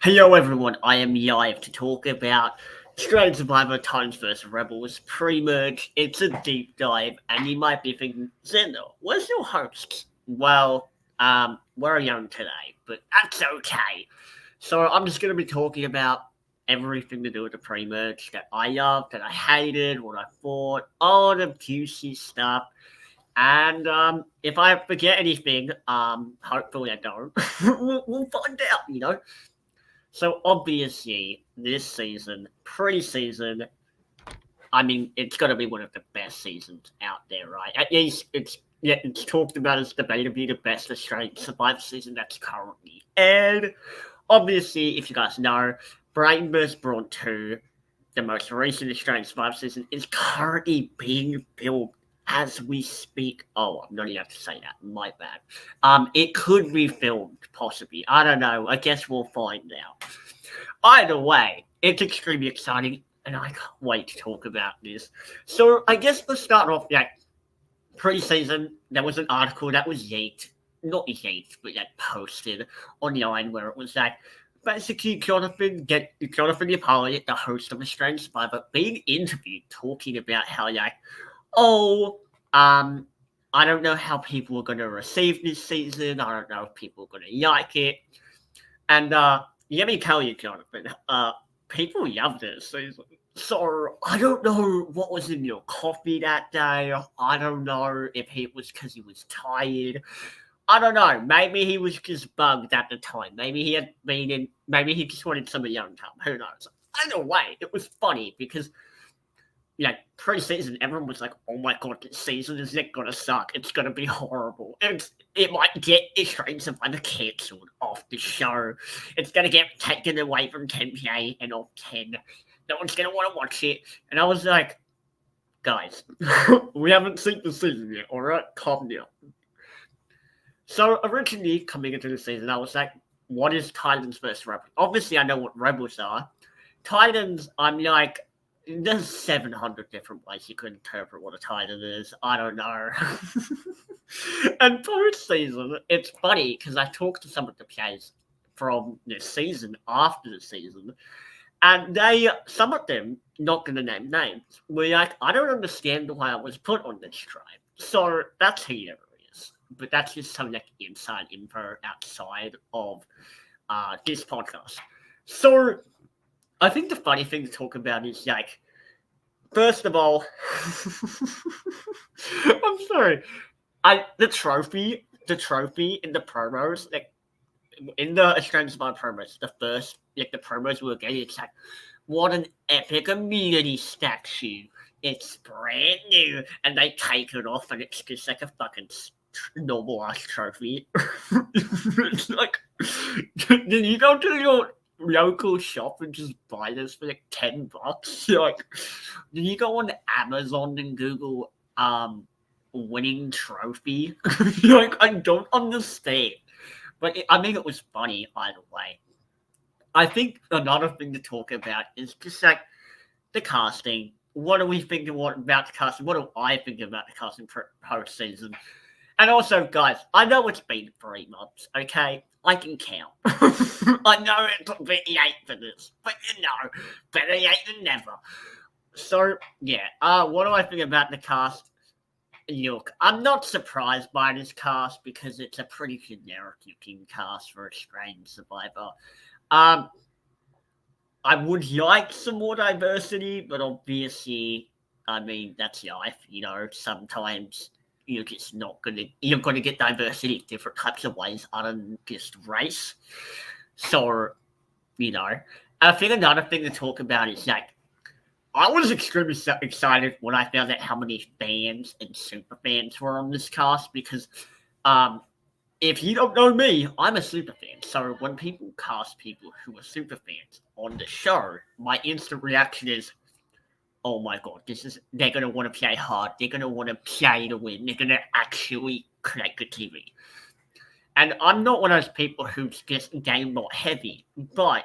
Hello everyone, I am live to talk about Australian Survivor Titans vs Rebels Premerge. It's a deep dive, and you might be thinking, Zendo, where's your host? Well, we're young today, but that's okay. So I'm just going to be talking about everything to do with the Premerge that I loved, that I hated, what I thought, all the juicy stuff. And if I forget anything, hopefully I don't, we'll find out. So obviously, this season, pre-season, I mean, it's got to be one of the best seasons out there, right? At least it's talked about as debatably the best Australian Survivor season that's currently aired. Obviously, if you guys know, Brighton vs. Braun 2, the most recent Australian Survivor season, is currently being built as we speak. Oh, I'm not even have to say that. My bad. It could be filmed, possibly. I don't know. I guess we'll find out. Either way, it's extremely exciting, and I can't wait to talk about this. So, I guess to start off, pre-season, there was an article that was not leaked, but posted online where it was basically Jonathan Yapali, the host of Australian Survivor, being interviewed talking about how I don't know how people are going to receive this season. I don't know if people are going to like it. And let me tell you, Jonathan, people love this season. So I don't know what was in your coffee that day. I don't know if it was because he was tired. I don't know. Maybe he was just bugged at the time. Maybe he had been in. Maybe he just wanted some young time. Who knows? Either way, it was funny because pre-season, everyone was like, "Oh my god, this season is it gonna suck? It's gonna be horrible. It might get Australian Survivor cancelled off the show. It's gonna get taken away from 10K and off 10. No one's gonna want to watch it." And I was like, "Guys, we haven't seen the season yet. All right, calm down." So originally coming into the season, I was like, "What is Titans versus Rebels?" Obviously, I know what Rebels are. Titans, I'm like, there's 700 different ways you could interpret what a Titan is. I don't know. And post-season, it's funny because I talked to some of the players from this season, after the season, and some of them, not going to name names, were like, "I don't understand why I was put on this tribe." So that's hilarious. But that's just some inside info outside of this podcast. So I think the funny thing to talk about is first of all, I'm sorry, the trophy in the promos, in the Australian Survivor promos, the first the promos we were getting, it's like, what an epic immunity statue! It's brand new, and they take it off, and it's just like a fucking normal ass trophy. It's like, did you go to your local shop and just buy this for like $10? Did you go on Amazon and Google winning trophy? I don't understand. But it was funny either way. I think another thing to talk about is just the casting. What do we think about the casting? What do I think about the casting post season? And also, guys, I know it's been 3 months, okay? I can count. I know it's a bit late for this, but better late than never. So, what do I think about the cast? Look, I'm not surprised by this cast because it's a pretty generic-looking cast for Australian Survivor. I would like some more diversity, but obviously, I mean, that's life, sometimes you're just you're gonna get diversity different types of ways other than just race. So, I think another thing to talk about is I was extremely excited when I found out how many fans and super fans were on this cast because, if you don't know me, I'm a super fan. So when people cast people who are super fans on the show, my instant reaction is, "Oh my god, they're going to want to play hard. They're going to want to play to win. They're going to actually create good TV." And I'm not one of those people who's just game bot heavy, but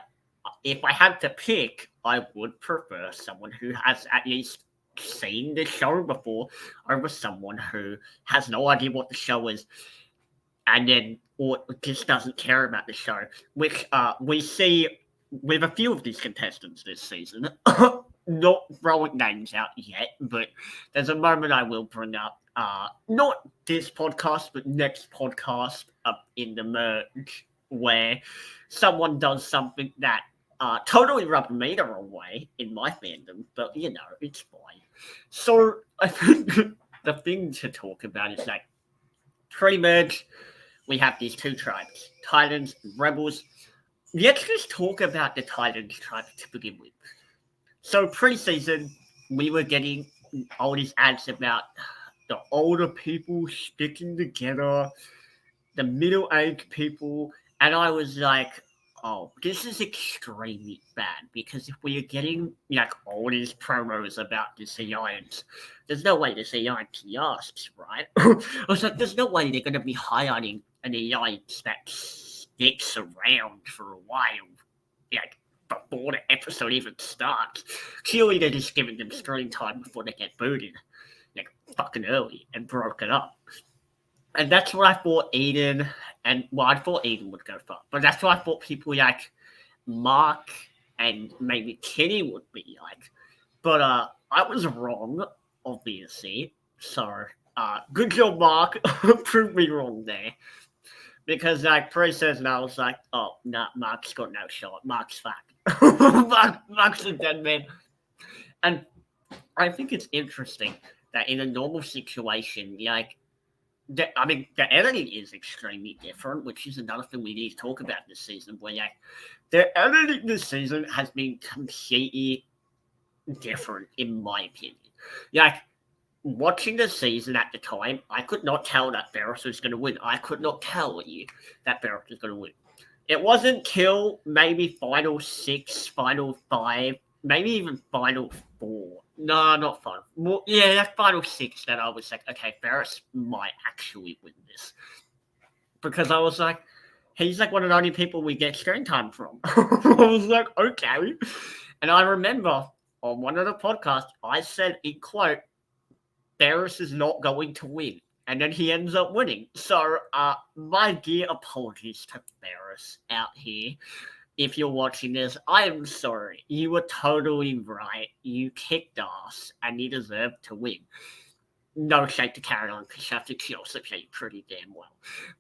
if I had to pick, I would prefer someone who has at least seen the show before over someone who has no idea what the show is and then or just doesn't care about the show, which we see with a few of these contestants this season, not throwing names out yet, but there's a moment I will bring up. Not this podcast, but next podcast up in the merge, where someone does something that totally rubbed me the wrong way in my fandom, but it's fine. So I think the thing to talk about is like pre-merge, we have these two tribes, Titans and Rebels. Let's just talk about the Titans tribe to begin with. So pre-season, we were getting all these ads about the older people sticking together, the middle-aged people, and I was like, oh, this is extremely bad because if we are getting like all these promos about this alliance, there's no way this alliance lasts, right? I was like, there's no way they're going to be highlighting an alliance that sticks around for a while, like before the episode even starts. Surely they're just giving them screen time before they get booted, like fucking early and broken up. And that's what I thought Aiden I thought Aiden would go for. But that's what I thought people like Mark and maybe Kenny would be like. But I was wrong, obviously. So good job, Mark. Proved me wrong there. Because like pre-season, I was like, oh, nah, Mark's got no shot. Mark's fucked. Mark's a dead man. And I think it's interesting that in a normal situation, like, the editing is extremely different, which is another thing we need to talk about this season. Where like the editing this season has been completely different, in my opinion. Like watching the season at the time, I could not tell that Barris was going to win. I could not tell you that Barris was going to win. It wasn't till maybe final 6, final 5, maybe even final 4. No, not final. Well, yeah, that final 6 that I was like, okay, Ferris might actually win this. Because I was like, he's like one of the only people we get screen time from. I was like, okay. And I remember on one of the podcasts, I said in quote, Ferris is not going to win. And then he ends up winning. So, my dear apologies to Ferris out here. If you're watching this, I am sorry. You were totally right. You kicked ass and you deserve to win. No shake to carry on because you have to kill Supreme pretty damn well.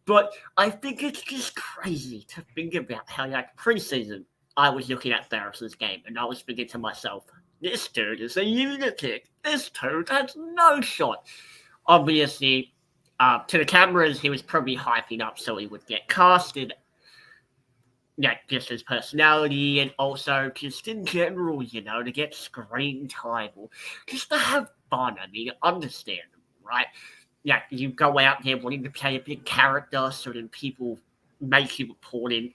But I think it's just crazy to think about how, like, preseason, I was looking at Ferris's game and I was thinking to myself, this dude is a lunatic. This dude has no shot. Obviously, to the cameras, he was probably hyping up so he would get casted. Yeah, just his personality and also just in general, to get screen time or just to have fun. I mean, understandable, right? Yeah, you go out there wanting to play a big character so then people make you important.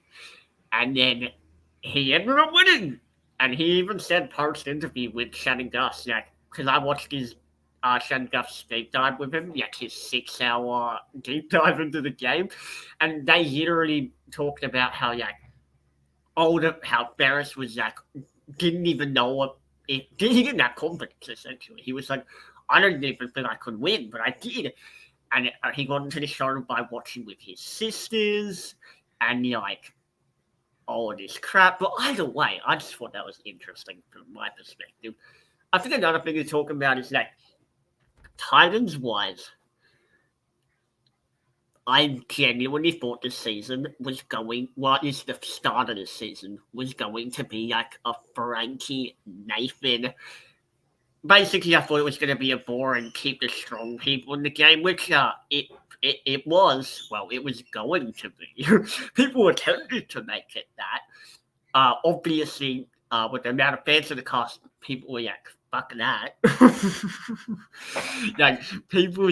And then he ended up winning. And he even said post-interview with Shannon Gus, because I watched his Shannon Gus deep dive with him, his 6-hour deep dive into the game. And they literally talked about how, how Ferris was didn't even know what he didn't have confidence essentially. He was like, I don't even think I could win, but I did. And he got into the show by watching with his sisters and all this crap. But either way, I just thought that was interesting from my perspective. I think another thing to talk about is Titans wise, I genuinely thought this season was going, well, at least the start of this season, was going to be like a Frankie Nathan. Basically, I thought it was going to be a boring keep the strong people in the game, which it was. Well, it was going to be. People were tempted to make it that. Obviously, with the amount of fans in the cast, people were fuck that. People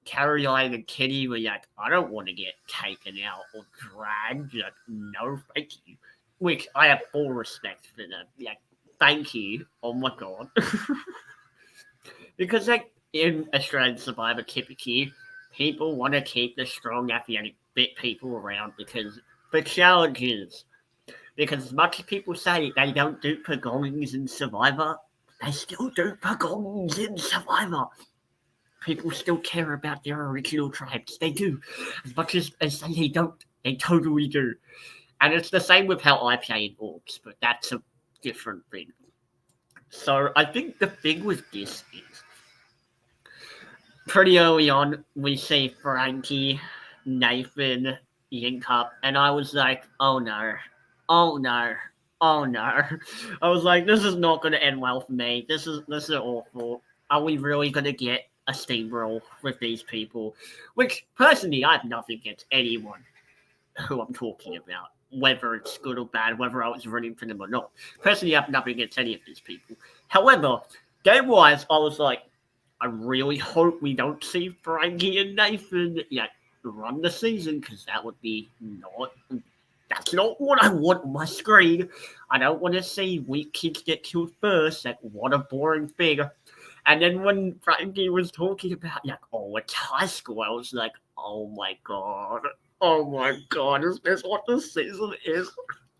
Carrie and Kenny were I don't want to get taken out or dragged. No, thank you. Which I have full respect for them. Thank you. Oh my god. Because in Australian Survivor, typically people want to keep the strong, athletic, fit people around because the challenges. Because as much as people say they don't do pagongings in Survivor, they still do pagongings in Survivor. People still care about their original tribes. They do. As much as they say they don't, they totally do. And it's the same with how I play in orcs, but that's a different thing. So I think the thing with this is pretty early on we see Frankie, Nathan link up, and I was like, oh no, oh no, oh no. I was like, this is not going to end well for me. This is awful. Are we really going to get a steamroll with these people? Which personally, I have nothing against anyone who I'm talking about, whether it's good or bad, whether I was running for them or not. Personally, I have nothing against any of these people. However, game-wise, I was like, I really hope we don't see Frankie and Nathan run the season, because that would be that's not what I want on my screen. I don't want to see weak kids get killed first. Like, what a boring thing. And then when Frankie was talking about, oh, it's high school, I was like, oh my god, is this what this season is?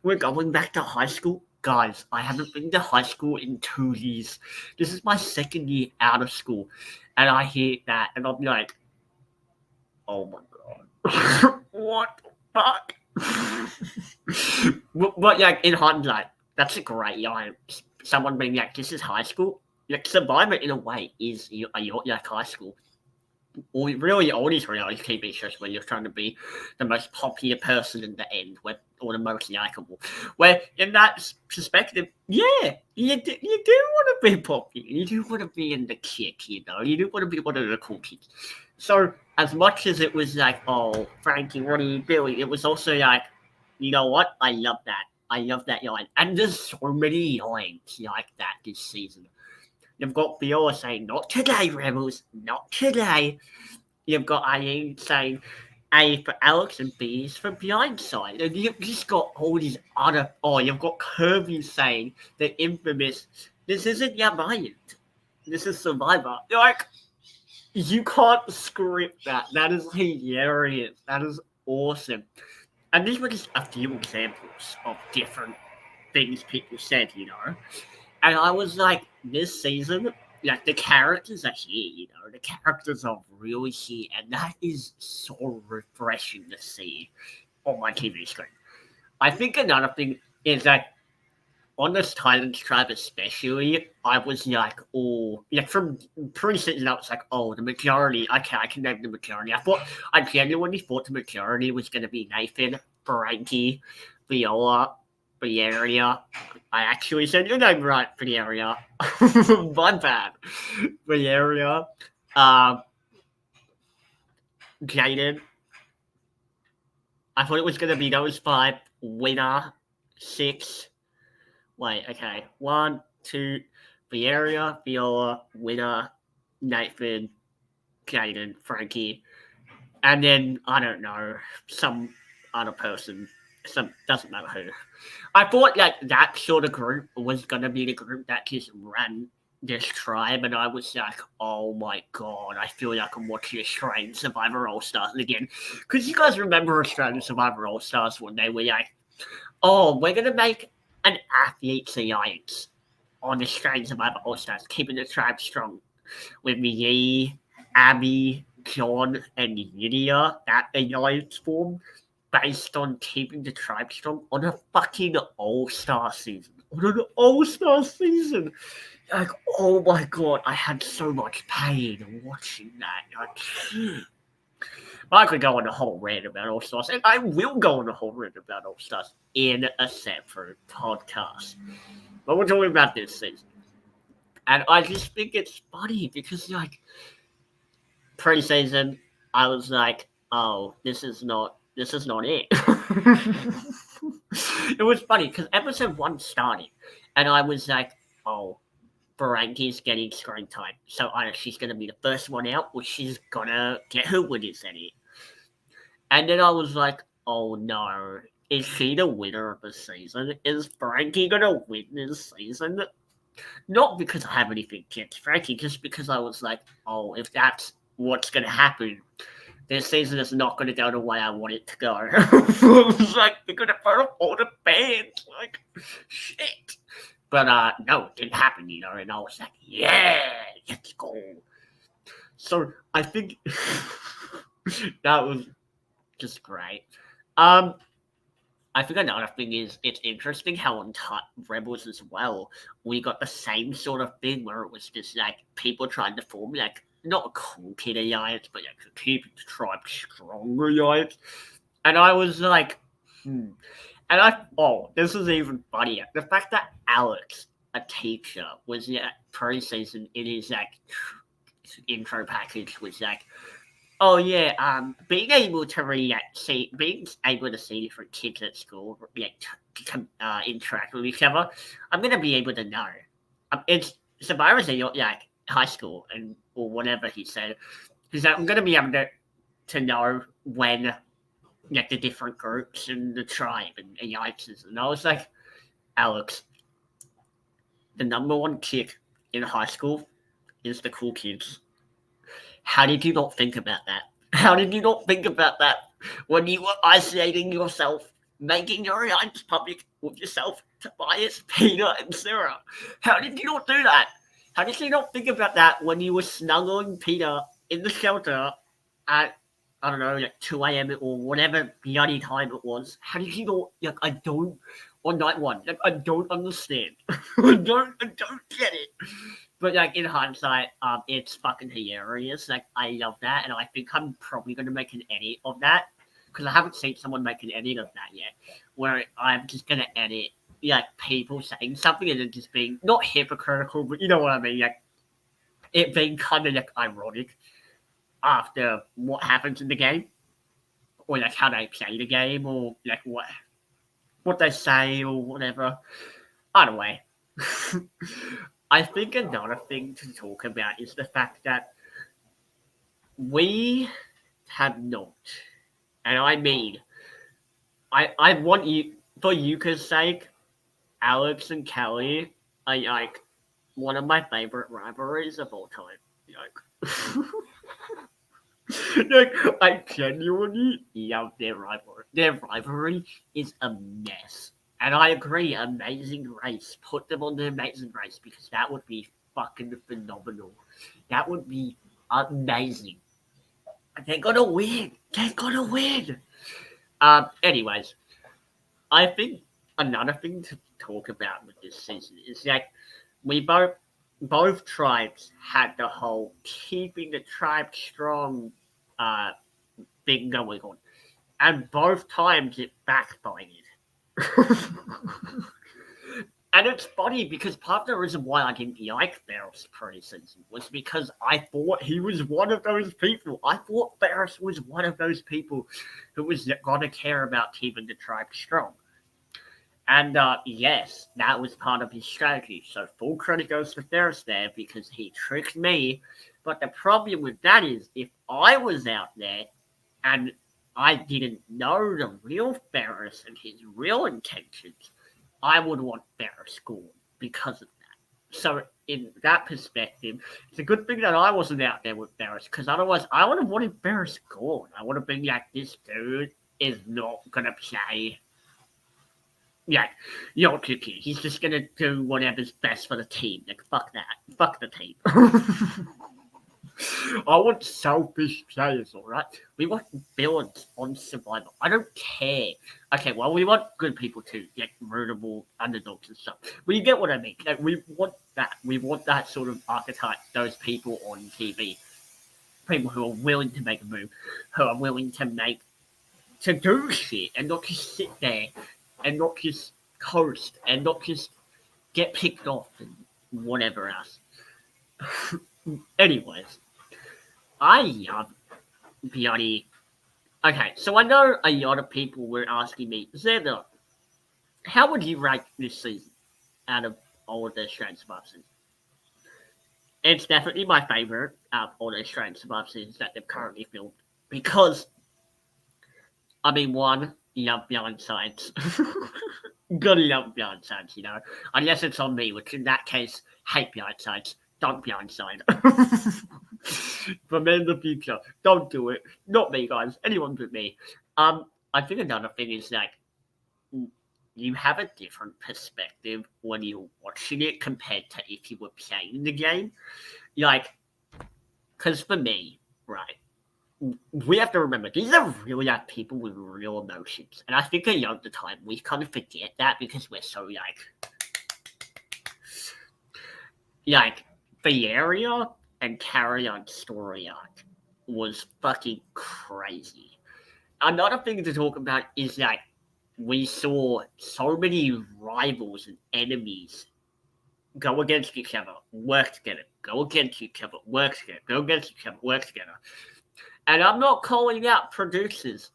We're going back to high school? Guys, I haven't been to high school in 2 years. This is my second year out of school. And I hear that, and I'm like, oh my god. What the fuck? But in hindsight, that's a great line. Someone being like, this is high school. Survivor in a way is high school. Or really all these reality TV shows where you're trying to be the most popular person in the end, or the most likable. Where in that perspective, you do want to be popular. You do want to be in the kick, you do want to be one of the cool kids. So as much as it was like, oh, Frankie, what are you doing? It was also like, you know what? I love that. I love that line. And there's so many lines like that this season. You've got Viola saying, not today, Rebels, not today. You've got Eileen saying A for Alex and B is for Blindside. And you've just got all these other... Oh, you've got Kirby saying the infamous, this isn't Yamayan. This is Survivor. Like, you can't script that. That is hilarious. That is awesome. And these were just a few examples of different things people said, And I was like, this season, the characters are here, the characters are really here, and that is so refreshing to see on my TV screen. I think another thing is that on this Titans tribe especially, I was like, oh, from pre-season I was like, oh, the majority, okay, I can name the majority. I genuinely thought the majority was going to be Nathan, Frankie, Viola, Briaria. I actually said your name right, Briaria. My bad. Briaria. Jaden. I thought it was going to be those 5. Winner. 6. Wait, okay. 1, 2. Briaria, Viola, Winner, Nathan, Jaden, Frankie. And then, I don't know, some other person. Doesn't matter who. I thought that sort of group was going to be the group that just ran this tribe, and I was like, oh my god, I feel like I'm watching Australian Survivor All-Stars again. Because you guys remember Australian Survivor All-Stars when they were like, oh, we're going to make an Athletes Alliance on Australian Survivor All-Stars, keeping the tribe strong. With Yi, Abby, John, and Lydia, that alliance formed, based on keeping the tribe strong on a fucking All-Star season. On an All-Star season. Like, oh my god, I had so much pain watching that. I could go on a whole rant about All-Stars, and I will go on a whole rant about All-Stars in a separate podcast. But we're talking about this season. And I just think it's funny because, pre-season, I was like, oh, this is not it. It was funny because episode 1 started, and I was like, oh, Frankie's getting screen time. So either she's going to be the first one out, or she's going to get her winners in it. And then I was like, oh no, is she the winner of the season? Is Frankie going to win this season? Not because I have anything against Frankie, just because I was like, oh, if that's what's going to happen, this season is not going to go the way I want it to go. I was like, they're going to burn up all the bands. Like, shit. But no, it didn't happen, and I was like, yeah, let's go. So I think that was just great. I think another thing is it's interesting how on Rebels as well, we got the same sort of thing where it was just like people trying to form like not a cool kid alliance, but like to keep the tribe stronger alliance. And I was like, And this is even funnier. The fact that Alex, a teacher, was pre-season in his like intro package was like, oh yeah, being able to being able to see different kids at school, interact with each other, I'm gonna be able to know. It's Sabira's in like high school or whatever he said. He's like, I'm gonna be able to know when like the different groups and the tribe and alliances, and I was like, Alex, the number one kid in high school is the cool kids. How did you not think about that? How did you not think about that when you were isolating yourself, making your alliance public with yourself, Tobias, Peter, and Sarah? How did you not do that? How did you not think about that when you were snuggling Peter in the shelter at, I don't know, like 2 a.m. or whatever bloody time it was? How did you not, on night one, I don't understand. I don't get it. But like in hindsight, it's fucking hilarious. Like I love that, and I think I'm probably gonna make an edit of that because I haven't seen someone make an edit of that yet. Where I'm just gonna edit like people saying something and then just being not hypocritical, but you know what I mean. Like it being kind of like ironic after what happens in the game, or like how they play the game, or like what they say or whatever. Either way. I think another thing to talk about is the fact that we have not, and I mean, I want you, for Yuka's sake, Alex and Kelly are like one of my favorite rivalries of all time. Like I genuinely love their rivalry. Their rivalry is a mess. And I agree, Amazing Race. Put them on the Amazing Race because that would be fucking phenomenal. That would be amazing. They're gonna win. They're gonna win. Anyways, I think another thing to talk about with this season is that we both tribes had the whole keeping the tribe strong thing going on. And both times it backfired. And it's funny because part of the reason why I didn't like Ferris pre-season was because I thought he was one of those people. I thought Ferris was one of those people who was going to care about keeping the tribe strong. And yes, that was part of his strategy. So full credit goes to Ferris there because he tricked me. But the problem with that is if I was out there and I didn't know the real Ferris and his real intentions, I would want Ferris gone because of that. So in that perspective, it's a good thing that I wasn't out there with Ferris because otherwise I would have wanted Ferris gone. I would have been like, this dude is not going to play. Yeah, you're tricky. He's just going to do whatever's best for the team. Like, fuck that. Fuck the team. I want selfish players, alright? We want villains on Survivor. I don't care. Okay, well, we want good people too, like rootable underdogs and stuff. But you get what I mean. Like, we want that. We want that sort of archetype, those people on TV. People who are willing to make a move, who are willing to do shit and not just sit there and not just coast and not just get picked off and whatever else. Anyways, I love bloody. Okay, so I know a lot of people were asking me, Xander, how would you rank this season out of all of the Australian Survivor seasons? It's definitely my favorite out of all the Australian Survivor seasons that they've currently filmed because, I mean, one, you love blind sides. Gotta love blind sides, you know, unless it's on me, which in that case, hate blind sides. Don't blindside. For men in the future, don't do it. Not me, guys. Anyone but me. I think another thing is like you have a different perspective when you're watching it compared to if you were playing the game. Like, because for me, right, we have to remember these are really like people with real emotions, and I think a lot of the time we kind of forget that because we're so like the area and Carry On story arc was fucking crazy. Another thing to talk about is that we saw so many rivals and enemies go against each other, work together, go against each other, work together, go against each other, work together. And I'm not calling out producers,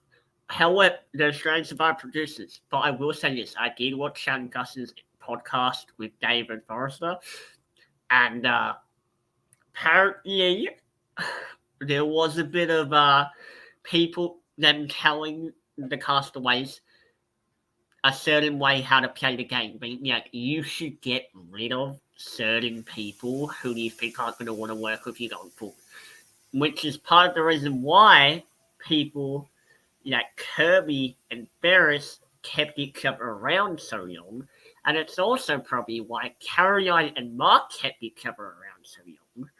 however, the Australian Survivor producers, but I will say this. I did watch Shannon Gus's podcast with David Forrester, and apparently there was a bit of people, them telling the castaways a certain way how to play the game. Like, you should get rid of certain people who you think aren't going to want to work with you going forward. Which is part of the reason why people like Kirby and Ferris kept each other around so long. And it's also probably why Carry On and Mark kept each other around so long.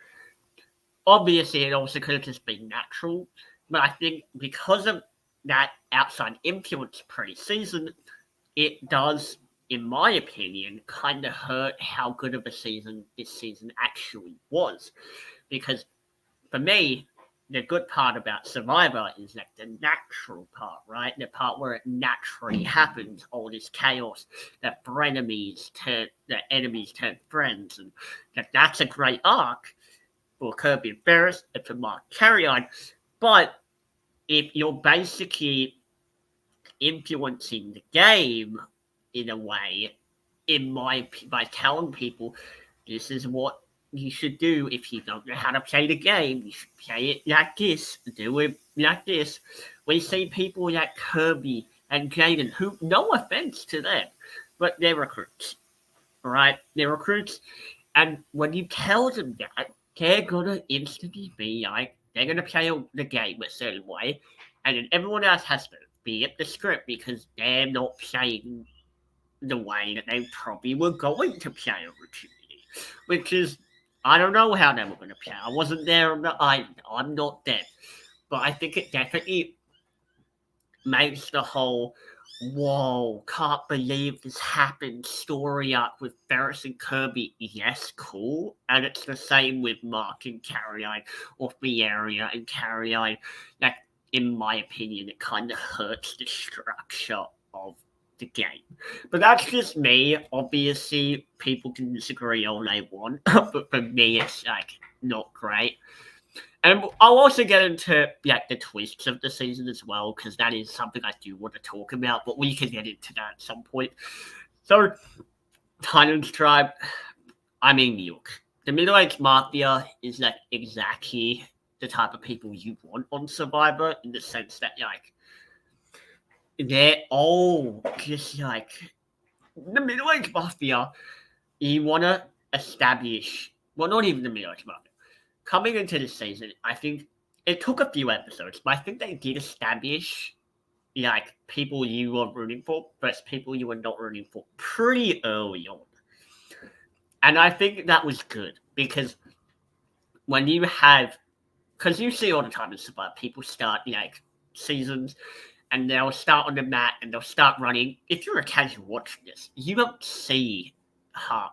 Obviously, it also could have just been natural. But I think because of that outside influence pre-season, it does, in my opinion, kind of hurt how good of a season this season actually was. Because for me, the good part about Survivor is like the natural part, right? The part where it naturally happens, all this chaos, that frenemies turn, that enemies turn friends, and that's a great arc for Kirby and Ferris and for Mark Carry On. But if you're basically influencing the game in a way, by telling people this is what you should do if you don't know how to play the game. You should play it like this, do it like this. We see people like Kirby and Jaden, who, no offense to them, but they're recruits, right? They're recruits, and when you tell them that, they're gonna instantly be like, they're gonna play the game a certain way, and then everyone else has to be at the script because they're not playing the way that they probably were going to play originally, which is, I don't know how they were going to play. I wasn't there on the island. I'm not there. But I think it definitely makes the whole, whoa, can't believe this happened story arc with Ferris and Kirby, yes, cool. And it's the same with Mark and Carry On, or Fiera and Carry On. Like, in my opinion, it kind of hurts the structure of the game. But that's just me. Obviously, people can disagree all they want, but for me, it's like not great. And I'll also get into like the twists of the season as well, because that is something I do want to talk about. But we can get into that at some point. So, Titans Tribe. I mean, look, the middle-aged mafia is like exactly the type of people you want on Survivor, in the sense that like they're all just like the middle-aged mafia. You want to establish, well, not even the middle-aged mafia. Coming into this season, I think it took a few episodes, but I think they did establish like people you were rooting for versus people you were not rooting for pretty early on. And I think that was good, because when you have, because you see all the time in Survivor, people start like seasons and they'll start on the mat and they'll start running. If you're a casual watching this, you don't see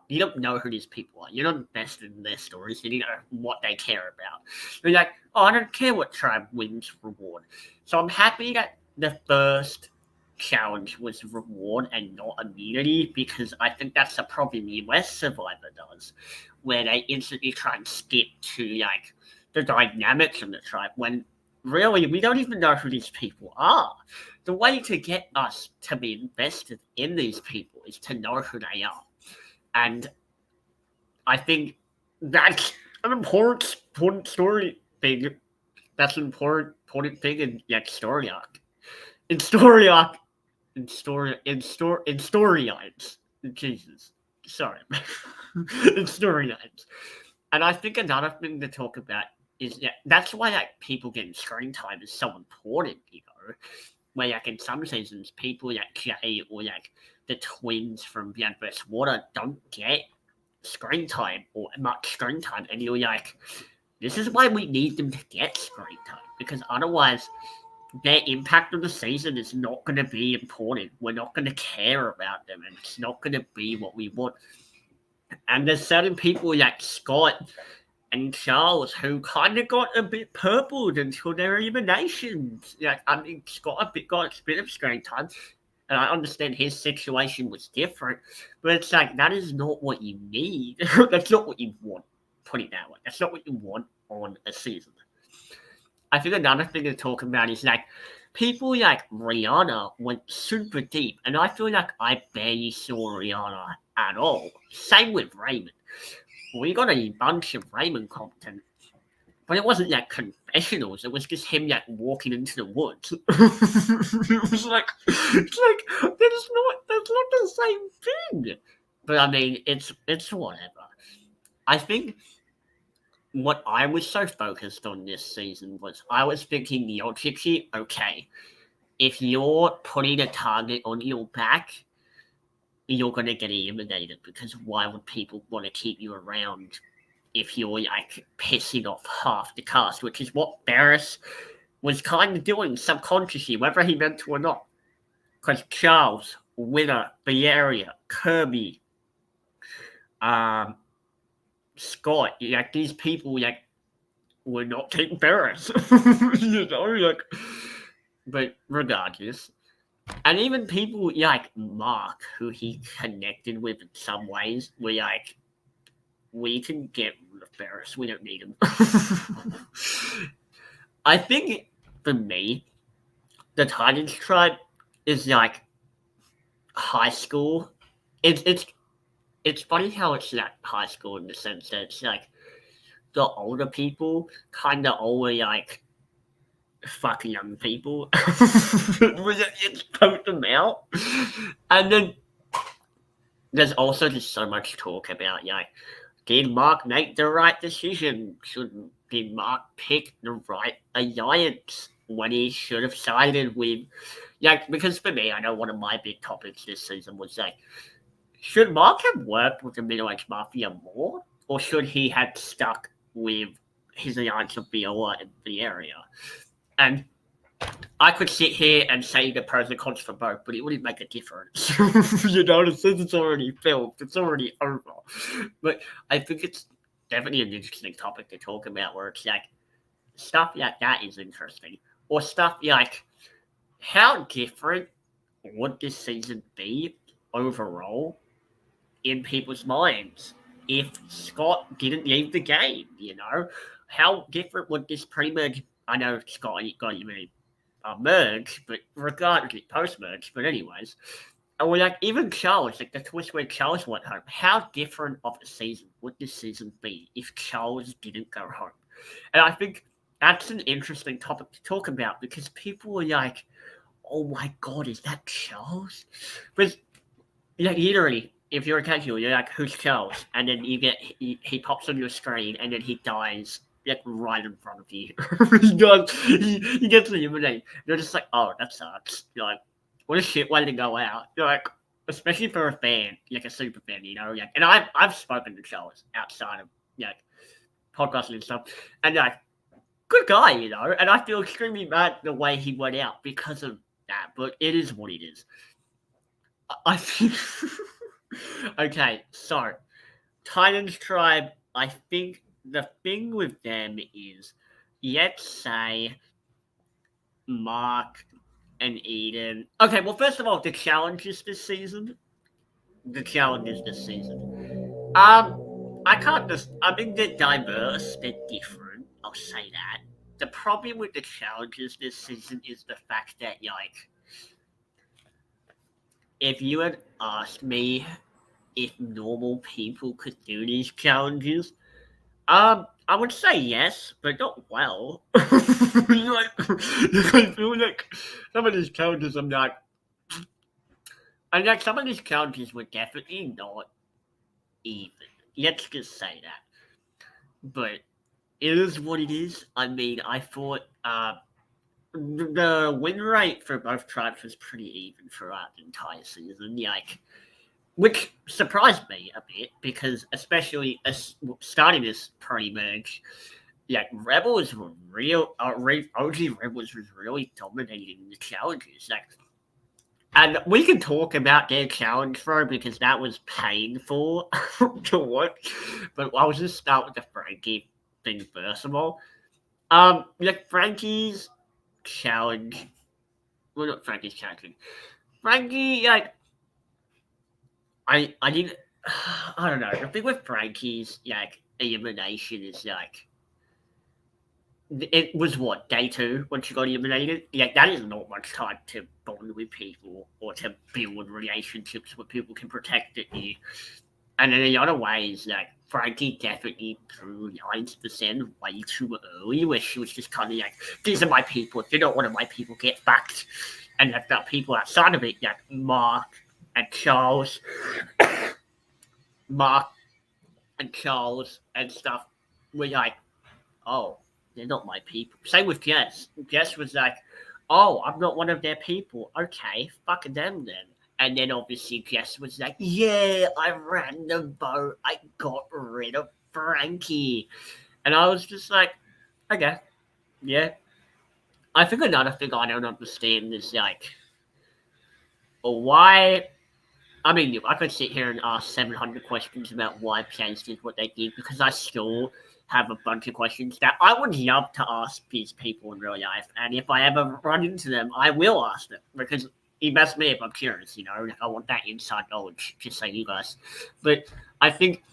you don't know who these people are. You're not invested in their stories. You don't know what they care about. You're like, oh, I don't care what tribe wins reward. So I'm happy that the first challenge was reward and not immunity, because I think that's the problem US Survivor does, where they instantly try and skip to like the dynamics of the tribe when really we don't even know who these people are. The way to get us to be invested in these people is to know who they are. And I think that's an important story thing. That's an important thing in like story arc. In story storylines. Jesus. Sorry. In storylines. And I think another thing to talk about is that that's why like people getting screen time is so important, you know. Where like in some seasons people like Jay or like the twins from Blood vs. Water don't get screen time or much screen time, and you're like, This is why we need them to get screen time, because otherwise their impact on the season is not going to be important. We're not going to care about them, and it's not going to be what we want. And there's certain people like Scott and Charles who kind of got a bit purpled until their eliminations. Like, I mean, Scott got a bit of screen time, and I understand his situation was different, but it's like, that is not what you need. That's not what you want, put it that way. That's not what you want on a season. I think another thing to talk about is like people like Rihanna went super deep, and I feel like I barely saw Rihanna at all. Same with Raymond. We got a bunch of Raymond content, but it wasn't like confessionals. It was just him like walking into the woods. It was like, that's not the same thing. But I mean, it's whatever. I think what I was so focused on this season was I was thinking logically, okay, if you're putting a target on your back, you're going to get eliminated, because why would people want to keep you around if you're like pissing off half the cast, which is what Barris was kind of doing subconsciously, whether he meant to or not. Because Charles, Winner, Bavaria, Kirby, Scott, like these people like were not taking Barris, you know, like. But regardless, and even people like Mark, who he connected with in some ways, were like, we can get rid of Barris. We don't need him. I think for me, the Titans tribe is like high school. It's funny how it's like high school in the sense that it's like the older people kind of always like fuck young people. It's poke them out. And then there's also just so much talk about like, did Mark make the right decision? Did Mark pick the right alliance when he should have sided with, like, because for me, I know one of my big topics this season was like, should Mark have worked with the Middle-aged Mafia more, or should he have stuck with his alliance of Viola and the area? And I could sit here and say the pros and cons for both, but it wouldn't make a difference. You know, the season's already filmed. It's already over. But I think it's definitely an interesting topic to talk about, where it's like, stuff like that is interesting. Or stuff like, how different would this season be overall in people's minds if Scott didn't leave the game, you know? How different would this pre-merge, I know Scott got you really merge, but regardless, post-merge, but anyways, or like even Charles, like the twist where Charles went home, how different of a season would this season be if Charles didn't go home? And I think that's an interesting topic to talk about, because people are like, oh my god, is that Charles? But like, literally, if you're a casual, you're like, who's Charles? And then you get, he pops on your screen, and then he dies like right in front of you. He gets eliminated. You're just like, oh, that sucks. You're like, what a shit way to go out. You're like, especially for a fan, like a super fan, you know. Like, and I've spoken to Charles outside of like podcasting and stuff, and like, good guy, you know. And I feel extremely bad the way he went out because of that, but it is what it is. I think. Okay, so Titans Tribe, I think the thing with them is, let's say Mark and Eden. Okay, well, first of all, the challenges this season. I think they're diverse, they're different, I'll say that. The problem with the challenges this season is the fact that, like, if you had asked me if normal people could do these challenges, I would say yes, but not well. Like, I feel like some of these challenges I'm not. And like, some of these challenges were definitely not even. Let's just say that. But it is what it is. I mean, I thought the win rate for both tribes was pretty even throughout the entire season. Like, which surprised me a bit, because especially starting this pre-merge, Rebels were OG Rebels was really dominating the challenges. And we can talk about their challenge though because that was painful to watch. But I'll just start with the Frankie thing first of all. Frankie's challenge. Well, not Frankie's challenge. Frankie, I didn't. I don't know. The thing with Frankie's elimination is it was what, day 2 when she got eliminated? That is not much time to bond with people or to build relationships where people can protect you. And in the other ways, Frankie definitely drew 90% way too early, where she was just kind of these are my people. If you're not one of my people, get fucked. And the people outside of it, Mark and Charles, Mark and Charles and stuff, were oh, they're not my people. Same with Jess. Jess was oh, I'm not one of their people. Okay, fuck them then. And then obviously Jess was yeah, I ran the boat. I got rid of Frankie. And I was just okay, yeah. I think another thing I don't understand is why. I mean, I could sit here and ask 700 questions about why Chase did what they did because I still have a bunch of questions that I would love to ask these people in real life. And if I ever run into them, I will ask them because it must me if I'm curious, I want that inside knowledge, just like you guys. But I think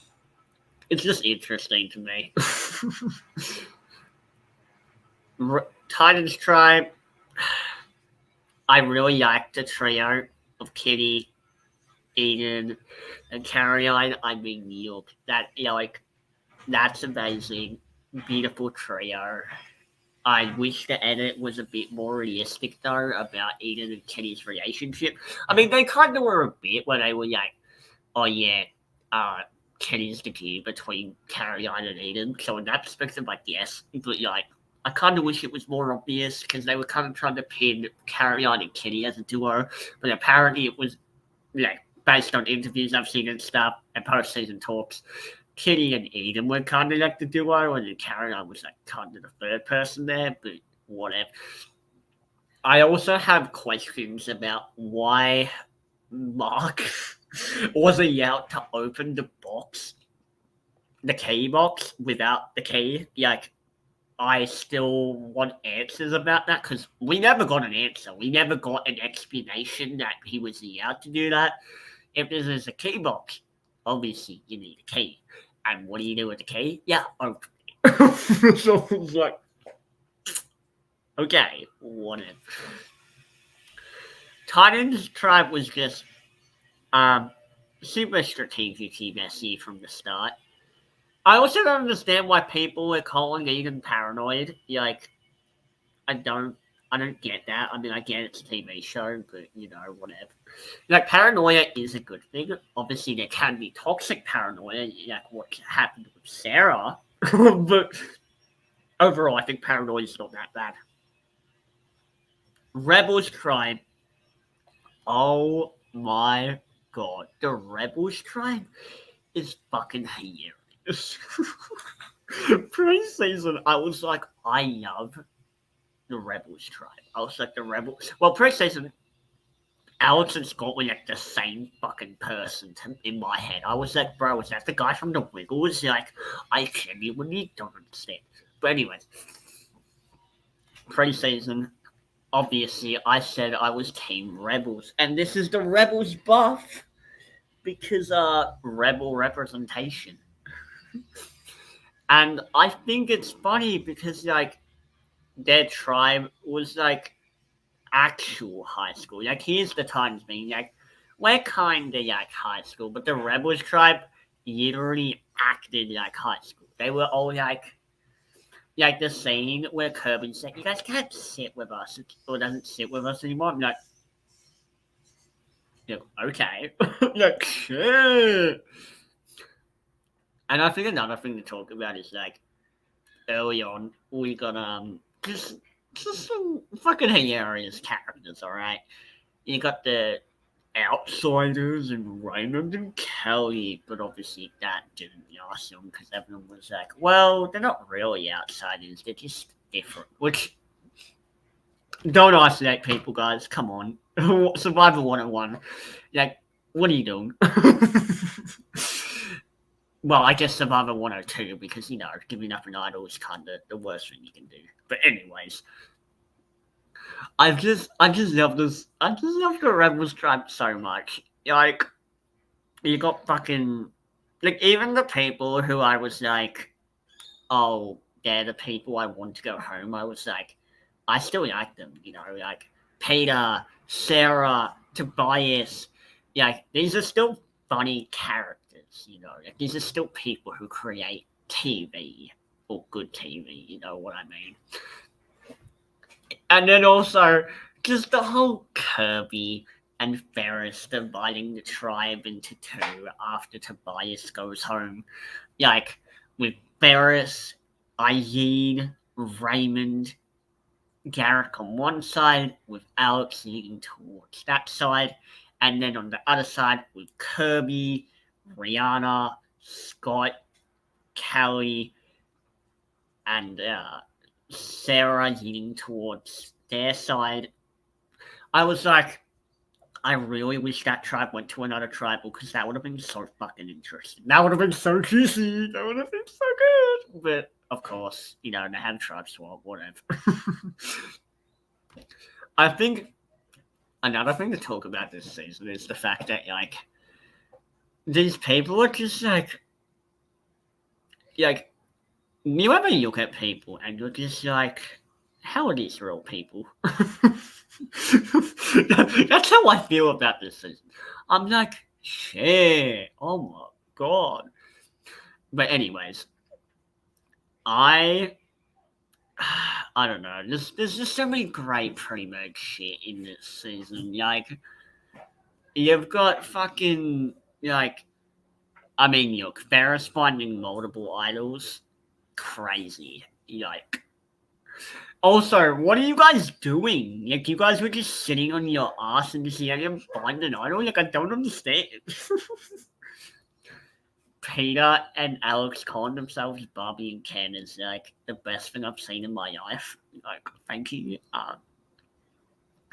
it's just interesting to me. Titans Tribe, I really like the trio of Kitty, Eden, and Caroline. I mean, that's amazing. Beautiful trio. I wish the edit was a bit more realistic, though, about Eden and Kenny's relationship. I mean, they kind of were a bit when they were oh, yeah, Kenny's the key between Caroline and Eden. So, in that perspective, yes. But, I kind of wish it was more obvious because they were kind of trying to pin Caroline and Kenny as a duo. But apparently, it was, based on interviews I've seen and stuff and post-season talks, Kitty and Eden were kind of the duo, and then Caroline was kind of the third person there, but whatever. I also have questions about why Mark wasn't out to open the box, the key box, without the key. I still want answers about that because we never got an answer. We never got an explanation that he was allowed to do that. If there's a key box, obviously you need a key. And what do you do with the key? Yeah, open it. So it's okay, whatever. Titans Tribe was just super strategically messy from the start. I also don't understand why people were calling Eden paranoid. I don't get that. I mean, I get it's a TV show, but whatever. Paranoia is a good thing. Obviously, there can be toxic paranoia, what happened with Sarah. But overall, I think paranoia is not that bad. Rebels Tribe. Oh my god, the Rebels Tribe is fucking hilarious. Pre-season, I was I love the Rebels Tribe. I was the Rebels. Well, pre-season, Alex and Scott were the same fucking person in my head. I was bro, is that the guy from the Wiggles? I genuinely don't understand. But anyways, pre-season, obviously, I said I was Team Rebels, and this is the Rebels buff because Rebel representation. And I think it's funny because their tribe was actual high school. Here's the times being we're kind of high school, but the Rebels tribe literally acted like high school. They were all the scene where Kirby said, "You guys can't sit with us," or doesn't sit with us anymore. I'm okay, shit. And I think another thing to talk about is early on we got just some fucking hilarious characters. All right, you got the outsiders and Raymond and Kelly, but obviously that didn't last them because everyone was like, well, they're not really outsiders, they're just different. Which, don't isolate people, guys, come on. Survivor 101. Like, what are you doing? Well, I guess Survivor 102 because, giving up an idol is kind of the worst thing you can do. But anyways, I just love this. I just love the Rebels tribe so much. Like, you got fucking, like, even the people who I was like, oh, they're the people I want to go home. I was like, I still like them, like Peter, Sarah, Tobias. Like, these are still funny characters, like, these are still people who create TV or good TV, you know what I mean? And then also, just the whole Kirby and Ferris dividing the tribe into two after Tobias goes home. Like, with Ferris, Eileen, Raymond, Garrick on one side, with Alex leading towards that side. And then on the other side, with Kirby, Rihanna, Scott, Kelly, and Sarah leading towards their side. I was like, I really wish that tribe went to another tribal because that would have been so fucking interesting. That would have been so juicy. That would have been so good. But of course, they had tribe swap, whatever. I think another thing to talk about this season is the fact that these people are just like you ever look at people and you're just like, how are these real people? That's how I feel about this season. I'm like, shit, oh my god. But anyways, I don't know. There's just so many great Premerge shit in this season. Like, you've got fucking look, Ferris finding multiple idols, crazy. Also, what are you guys doing? Like, you guys were just sitting on your ass and just letting him find an idol? Like, I don't understand. Peter and Alex calling themselves Bobby and Ken is, the best thing I've seen in my life. Thank you.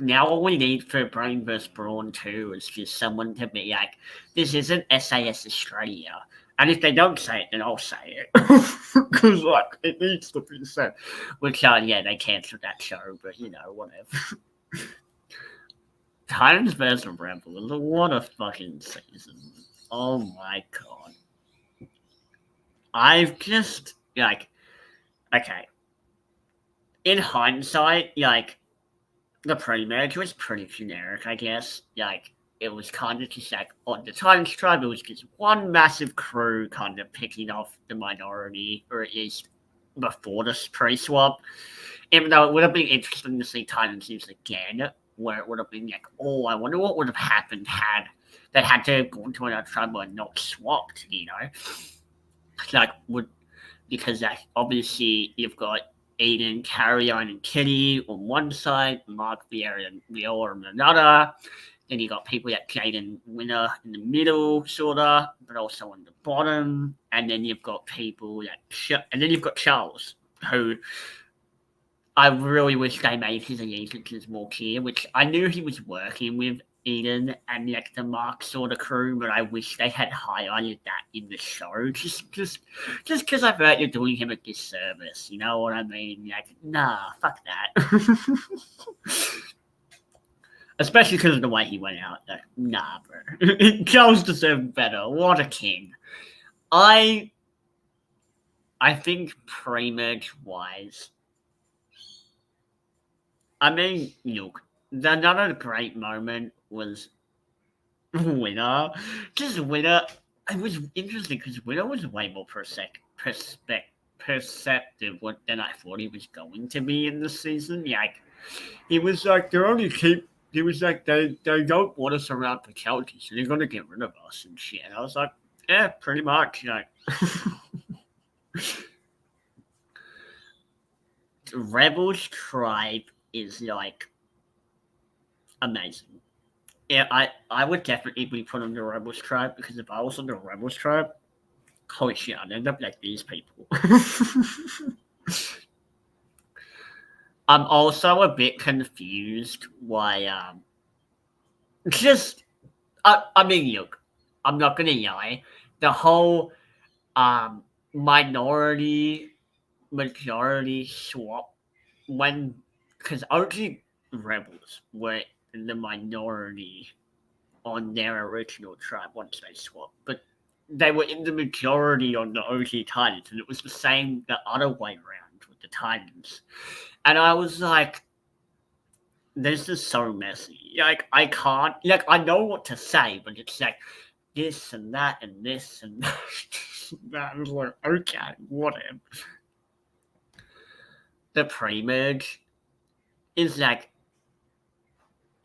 Now all we need for Brain vs. Brawn 2 is just someone to be like, this isn't SAS Australia. And if they don't say it, then I'll say it. Because, it needs to be said. Which, yeah, they cancelled that show, but, whatever. Titans vs. Rebels, what a fucking season. Oh my god. I've just, okay. In hindsight, the Premerge was pretty generic, I guess. It was kind of just on the Titans tribe, it was just one massive crew kind of picking off the minority, or at least before the pre-swap. Even though it would have been interesting to see Titans use again, where it would have been like, oh, I wonder what would have happened had they had to have gone to another tribe and not swapped, because obviously you've got Aiden, Carrion, and Kitty on one side, Mark, Vieira, and Viola on another. Then you got people like Jaden Winner in the middle, sorta, but also on the bottom. And then you've got people and then you've got Charles, who I really wish they made his allegiances more clear, which I knew he was working with Eden and the Mark sort of crew, but I wish they had highlighted that in the show. Just because I feel like you're doing him a disservice, you know what I mean? Nah, fuck that. Especially because of the way he went out. Nah, bro. Charles deserved better. What a king. I think Premerge wise, I mean, look, another great moment was Winner. Just Winner. It was interesting because Winner was way more perceptive than I thought he was going to be in this season. He was like, he was like, they don't want us around for Kelty, so they're going to get rid of us and shit. And I was like, yeah, pretty much. Rebels tribe is amazing. Yeah, I would definitely be put on the Rebels tribe because if I was on the Rebels tribe, holy shit, I'd end up like these people. I'm also a bit confused why just I mean look, I'm not gonna lie. The whole um minority majority swap when because OG rebels were in the minority on their original tribe once they swapped, but they were in the majority on the OG Titans, and it was the same the other way around with the Titans. And I was like, this is so messy. Like, I can't, like, I know what to say, but it's like this and that and this and that. That was like, okay, whatever. The pre-merge is like,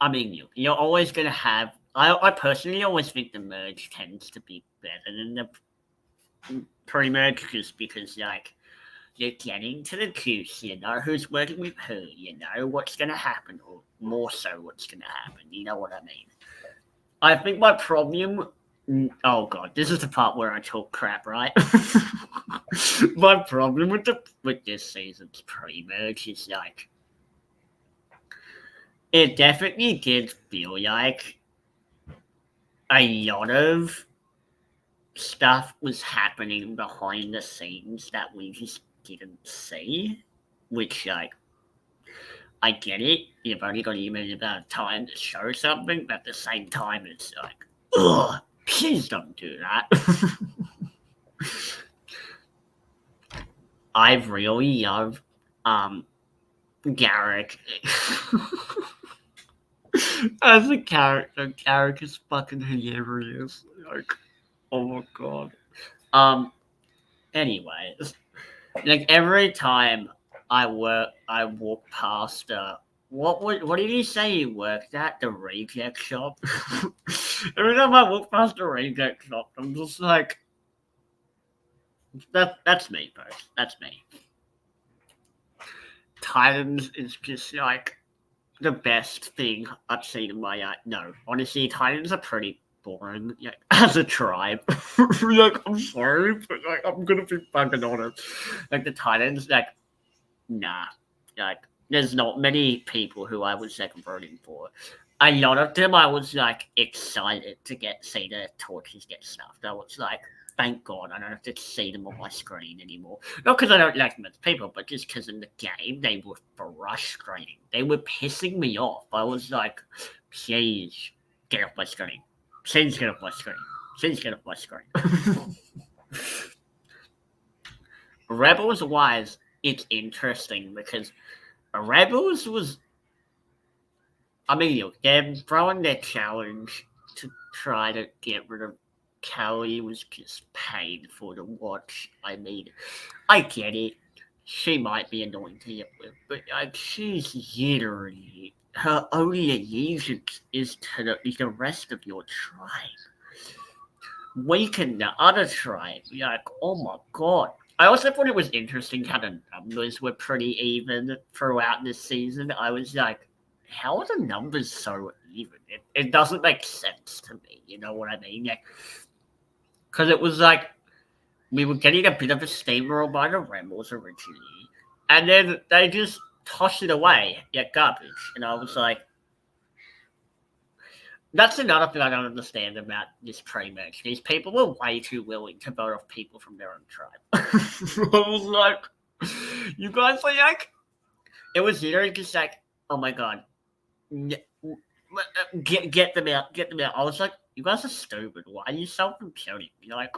I mean, you're always going to have, I personally always think the merge tends to be better than the pre-merge just because, like, you're getting to the juice, you know who's working with who, you know what's going to happen, or more so what's going to happen, you know what I mean? I think my problem, oh god, this is the part where I talk crap, right? My problem with this season's pre-merge is like, it definitely did feel like a lot of stuff was happening behind the scenes that we just didn't see, which like I get it. You've only got a limited amount of time to show something, but at the same time, it's like, ugh, please don't do that. I really love Garrick as a character. Garrick is fucking hilarious. Like, oh my god. Anyways, like every time I walk past what did he say he worked at? The reject shop. Every time I walk past the reject shop, I'm just like, that's me, folks. That's me. Titans is just like the best thing I've seen in my no, honestly, Titans are pretty boring. Like as a tribe, like I'm sorry, but like I'm gonna be fucking honest. Like the Titans, like nah, like there's not many people who I was like voting for. A lot of them I was like excited to see the torches get stuffed. I was like, thank God I don't have to see them on my screen anymore. Not because I don't like them as people, but just because in the game they were frustrating. They were pissing me off. I was like, please get off my screen. Please get off my screen. Please get off my screen. Rebels wise, it's interesting because Rebels was, I mean, look, them throwing their challenge to try to get rid of Kelly was just painful to watch. I mean, I get it. She might be annoying to get with, but like, she's literally, her only allegiance is to the rest of your tribe. Weaken the other tribe. You're like, oh my god. I also thought it was interesting how the numbers were pretty even throughout this season. I was like, how are the numbers so even? It doesn't make sense to me. You know what I mean? Because it was like we were getting a bit of a steamroll by the Rebels originally, and then they just tossed it away, garbage. And I was like, that's another thing I don't understand about this pre-match. These people were way too willing to vote off people from their own tribe. I was like, you guys are like, it was literally just like, oh my god, get them out, get them out. I was like, you guys are stupid. Why are you self-imputing? You're like,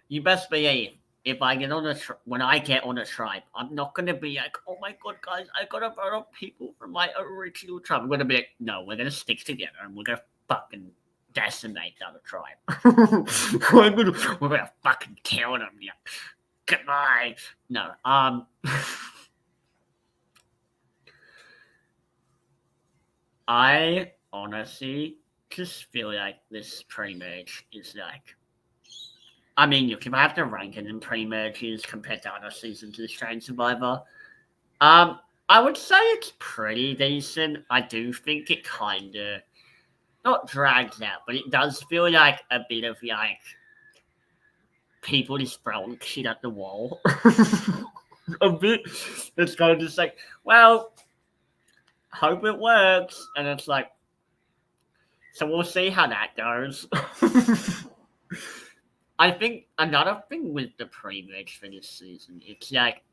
you best believe if I get on when I get on a tribe, I'm not gonna be like, oh my god, guys, I gotta vote off people from my original tribe. I'm gonna be like, no, we're gonna stick together and we're gonna fucking decimate the other tribe. We're gonna fucking kill them. Yeah. Goodbye. No. I honestly just feel like this pre-merge is like, I mean, look, if I have to rank it in pre-merges compared to other seasons of Australian Survivor, I would say it's pretty decent. I do think it kind of not drags out, but it does feel like a bit of like people just throwing shit at the wall. A bit. It's kind of just like, well, hope it works, and it's like, so we'll see how that goes. I think another thing with the Premerge for this season, it's like,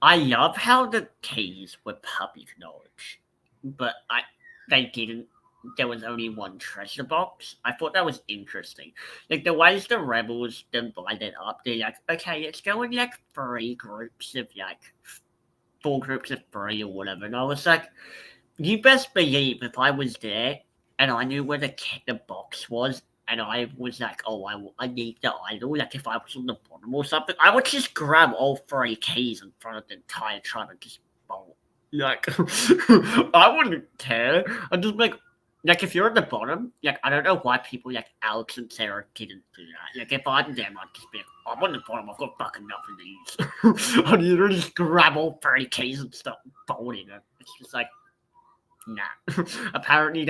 I love how the keys were public knowledge, but they didn't. There was only one treasure box. I thought that was interesting. Like the ways the rebels divided up, they're like, okay, let's go in like 4 groups of 3 or whatever. And I was like, you best believe if I was there and I knew where the box was, and I was like, oh, I need the idol. Like if I was on the bottom or something, I would just grab all 3 keys in front of the entire tribe and just bolt. Like I wouldn't care. I'd just like if you're at the bottom, like I don't know why people like Alex and Sarah didn't do that. Like if I'm them, I'd just be like, I'm on the bottom, I've got fucking nothing to use. I'd either just grab all 3 keys and start bolting it. It's just like, nah. Apparently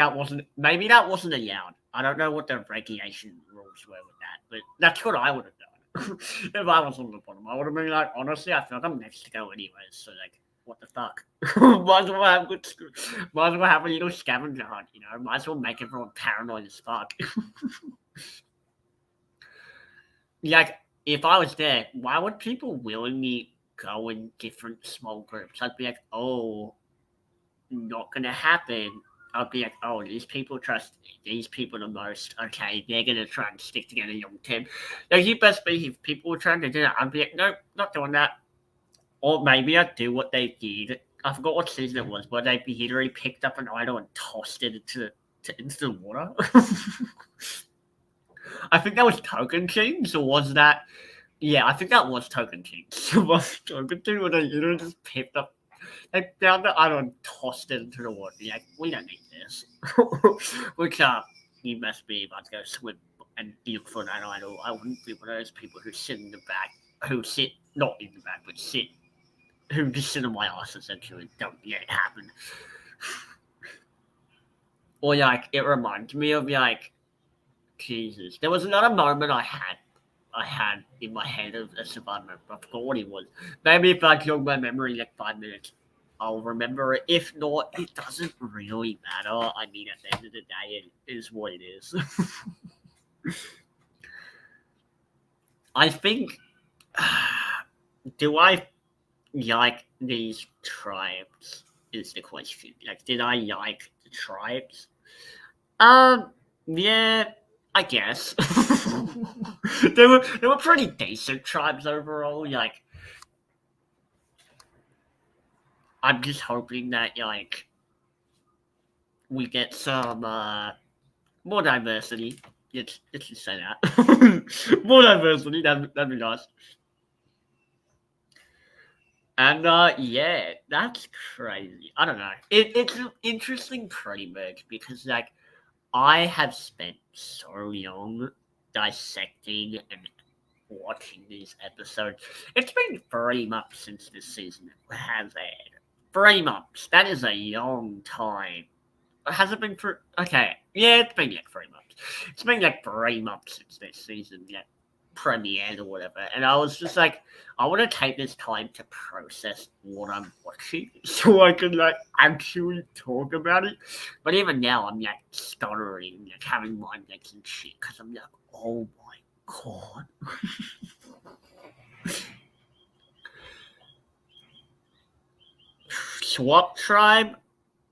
maybe that wasn't allowed. I don't know what the regulation rules were with that, but that's what I would have done. If I was on the bottom, I would have been like, honestly, I feel like I'm next to go anyways, so like, what the fuck? Might as well have a little scavenger hunt, you know? Might as well make everyone paranoid as fuck. Like, if I was there, why would people willingly go in different small groups? I'd be like, oh, not gonna happen. I'd be like, oh, these people trust these people the most. Okay, they're gonna try and stick together long term. Like, you best believe if people were trying to do that, I'd be like, nope, not doing that. Or maybe I'd do what they did. I forgot what season it was, but they literally picked up an idol and tossed it into the water. I think that was Token Kings, or was that? Yeah, I think that was Token Kings. Was Token Kings, where they literally just picked up. They found the idol and tossed it into the water. Like, we don't need this. Which, you must be about to go swim and look for that idol. I wouldn't be one of those people who sit in the back, not in the back, but who just sit on my ass essentially. Don't let it happen. Or like, it reminds me of like, Jesus. There was another moment I had in my head of a survivor. I forgot what it was. Maybe if I jog my memory like 5 minutes, I'll remember it. If not, it doesn't really matter. I mean, at the end of the day, it is what it is. I think, do I like these tribes is the question. Like, did I like the tribes? Yeah, I guess. they were pretty decent tribes overall. Like, I'm just hoping that like we get some more diversity. Let's just say that. More diversity, that'd be nice. And yeah, that's crazy. I don't know. It's an interesting Premerge because like I have spent so long dissecting and watching these episodes. It's been 3 months since this season has aired. 3 months. That is a long time. Has it been for? Okay, yeah, it's been like 3 months. It's been like 3 months since this season premiered or whatever, and I was just like, I want to take this time to process what I'm watching so I can like actually talk about it. But even now, I'm like stuttering, like having mind blanks and shit because I'm like, oh my god. Swap Tribe,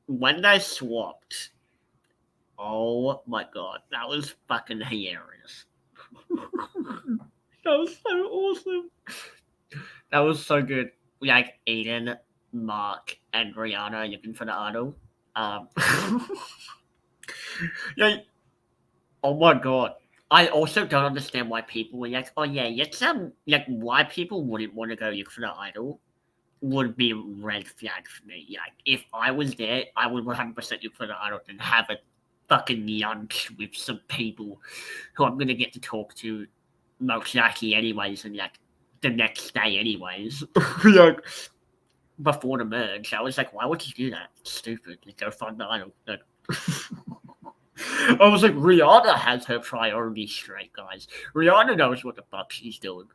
when they swapped, oh my god, that was fucking hilarious. That was so awesome. That was so good. Like Aiden, Mark, and Rihanna looking for the idol. Yeah. Oh my god. I also don't understand why people were like, oh yeah, like why people wouldn't want to go look for the idol would be a red flag for me. Like if I was there, I would 100% look for the idol and have a fucking lunch with some people who I'm gonna get to talk to most likely anyways, and like the next day anyways. Like before the merge, I was like, why would you do that? It's stupid. Like, go find the idol. Like, I was like, Rihanna has her priorities straight, guys. Rihanna knows what the fuck she's doing.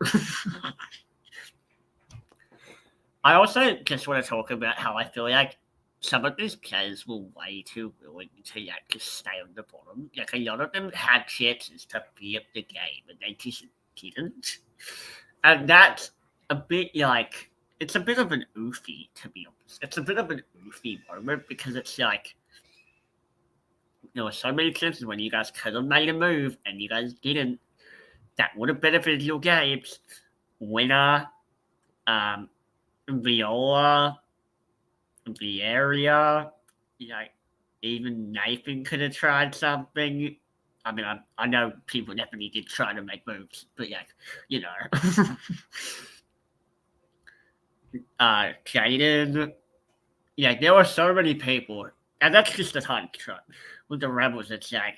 I also just want to talk about how I feel like some of these players were way too willing to just stay on the bottom. Like, a lot of them had chances to be up the game, and they just didn't. And that's a bit like, it's a bit of an oofy, to be honest. It's a bit of an oofy moment because it's like, there were so many chances when you guys could have made a move and you guys didn't. That would have benefited your games. Winner, Viola, Vieira, like, even Nathan could have tried something. I mean, I know people definitely did try to make moves, but like, you know. Jaden. Yeah, there were so many people, and that's just the time to try. With the Rebels, it's like,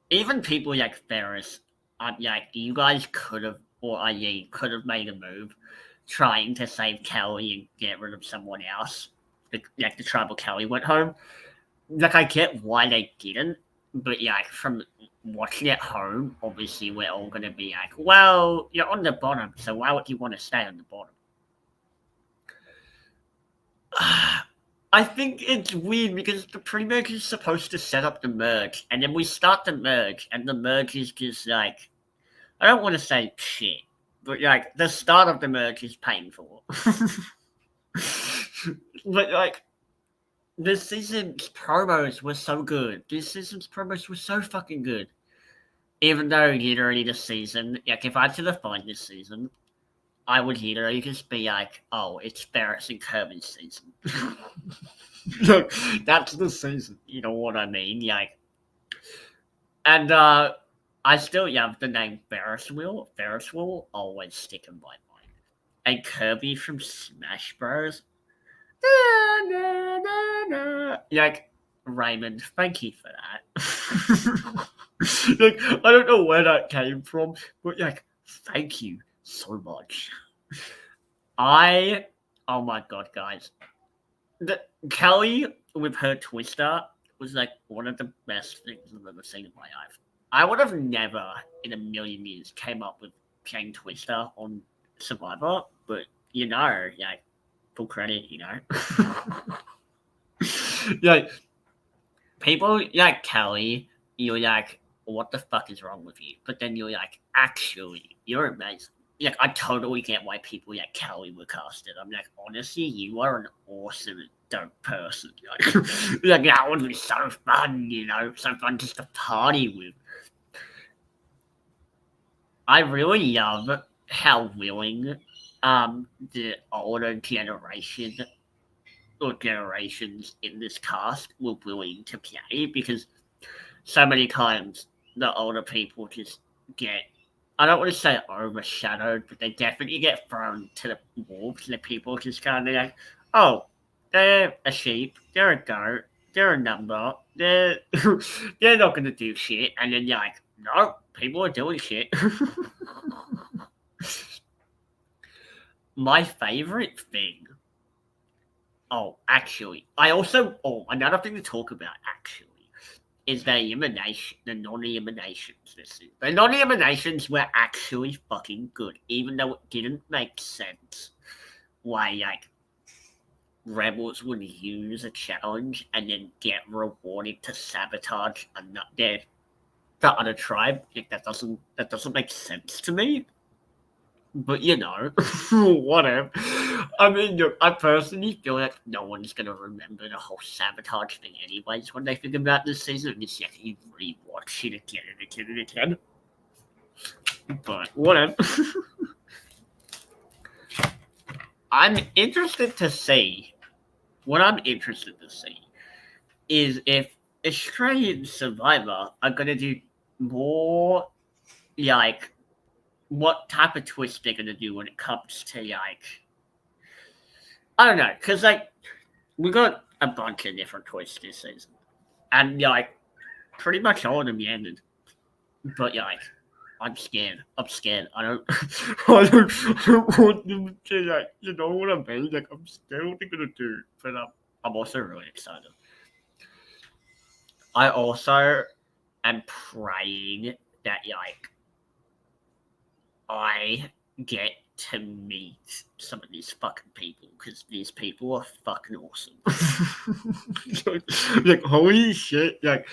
even people like Ferris, like, you guys could have, or IE could have made a move trying to save Kelly and get rid of someone else. Like, the tribal Kelly went home. Like, I get why they didn't, but yeah, from watching at home, obviously we're all going to be like, well, you're on the bottom, so why would you want to stay on the bottom? I think it's weird because the pre-merge is supposed to set up the merge, and then we start the merge, and the merge is just like, I don't want to say shit, but like, the start of the merge is painful. But like, this season's promos were so good. This season's promos were so fucking good. Even though literally this season, like, if I had to define this season, I would literally just be like, oh, it's Ferris and Kirby's season. Look, that's the season. You know what I mean? Like, and I still love the name Ferris Wheel. Ferris will always stick in my mind. And Kirby from Smash Bros. Like, Raymond, thank you for that. Like, I don't know where that came from, but like, thank you so much. Oh my god, guys. Kelly with her twister was like one of the best things I've ever seen in my life. I would have never in a million years came up with playing Twister on Survivor, but you know, like, full credit, you know. Like, people like Kelly, you're like, what the fuck is wrong with you? But then you're like, actually, you're amazing. Like, I totally get why people like Kelly were casted. I'm like, honestly, you are an awesome, dope person. Like, that would be so fun, you know, so fun just to party with. I really love how willing the older generation or generations in this cast were willing to play, because so many times the older people just get, I don't want to say overshadowed, but they definitely get thrown to the wolves, and the people just kind of like, oh, they're a sheep, they're a goat, they're a number, they're they're not gonna do shit, and then you're like, no, people are doing shit. My favorite thing. Oh, actually, another thing to talk about, actually, is the non-eliminations this year. The non-eliminations were actually fucking good, even though it didn't make sense why, like, Rebels would use a challenge and then get rewarded to sabotage the other tribe. Like, that doesn't make sense to me. But, you know, whatever. I mean, look, I personally feel like no one's going to remember the whole sabotage thing anyways when they think about this season. It's like you rewatch it again and again and again. But, whatever. I'm interested to see is if Australian Survivor are going to do more, like, what type of twist they're going to do when it comes to, like, I don't know, because, like, we got a bunch of different twists this season, and, like, pretty much all of them ended, but, like, I'm scared. I don't, I don't want them to, like, you know what I mean? Like, I'm scared what they're gonna do, but I'm also really excited. I also am praying that, like, I get to meet some of these fucking people, because these people are fucking awesome. like, holy shit, like,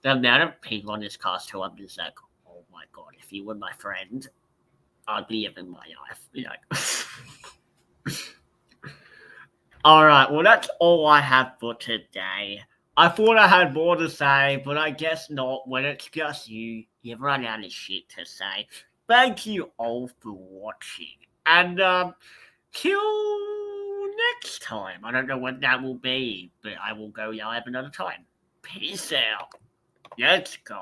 the amount of people on this cast who I'm just like, oh my god, if you were my friend, I'd be living my life. Like, all right, well, that's all I have for today. I thought I had more to say, but I guess not. When it's just you, you run out of shit to say. Thank you all for watching, and till next time. I don't know when that will be, but I will go live another time. Peace out. Let's go.